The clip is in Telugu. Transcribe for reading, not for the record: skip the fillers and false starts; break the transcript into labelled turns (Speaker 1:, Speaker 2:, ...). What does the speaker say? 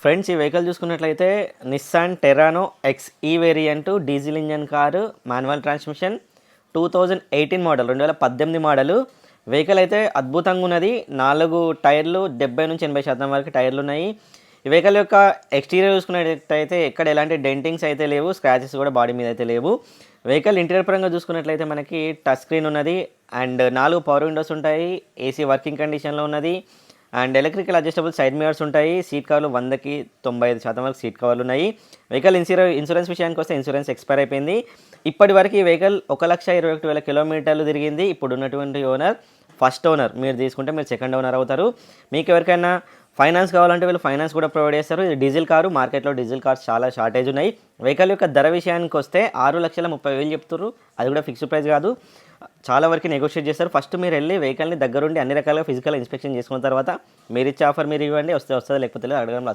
Speaker 1: ఫ్రెండ్స్, ఈ వెహికల్ చూసుకున్నట్లయితే నిస్సాన్ టెరానో ఎక్స్ ఈ variant diesel engine car, manual transmission, 2018 model, 2018 model. Vehicle అయితే అద్భుతంగా ఉన్నది. 4 టైర్లు 70-80% వరకు టైర్లు ఉన్నాయి. ఈ వెహికల్ యొక్క ఎక్స్టీరియర్ చూసుకున్నట్టయితే ఎక్కడ ఎలాంటి డెంటింగ్స్ అయితే లేవు, స్క్రాచెస్ కూడా బాడీ మీద అయితే లేవు. వెహికల్ ఇంటీరియర్ పరంగా చూసుకున్నట్లయితే మనకి టచ్ స్క్రీన్ ఉన్నది అండ్ 4 పవర్ విండోస్ ఉంటాయి. ఏసీ వర్కింగ్ కండిషన్లో ఉన్నది and electrical adjustable side mirrors ఉంటాయి. సీట్ కవర్లు 100కి 95% వరకు సీట్ కవర్లు ఉన్నాయి. వెహికల్ ఇన్సూరెన్స్ విషయానికి వస్తే ఇన్సూరెన్స్ ఎక్స్పైర్ అయిపోయింది. ఇప్పటి వరకు ఈ వెహికల్ 1,21,000 కిలోమీటర్లు తిరిగింది. ఇప్పుడు ఉన్నటువంటి ఓనర్ ఫస్ట్ ఓనర్. మీరు తీసుకుంటే మీరు సెకండ్ ఓనర్ అవుతారు. మీకు ఎవరికైనా ఫైనాన్స్ కావాలంటే వీళ్ళు ఫైనాన్స్ కూడా ప్రొవైడ్ చేస్తారు. ఇది డీజిల్ కారు. మార్కెట్లో డీజిల్ కార్స్ చాలా షార్టేజ్ ఉన్నాయి. వెహికల్ యొక్క ధర విషయానికి వస్తే 6,30,000 చెప్తున్నారు. అది కూడా ఫిక్స్డ్ ప్రైస్ కాదు, చాలా వరకు నెగోషియేట్ చేస్తారు. ఫస్ట్ మీరు వెళ్ళి వెహికల్ని దగ్గరుండి అన్ని రకాలుగా ఫిజికల్ ఇన్స్పెక్షన్ చేసుకున్న తర్వాత మీరు ఇచ్చే ఆఫర్ మీరు ఇవ్వండి. వస్తుంది, లేకపోతే లేదు, అడగడం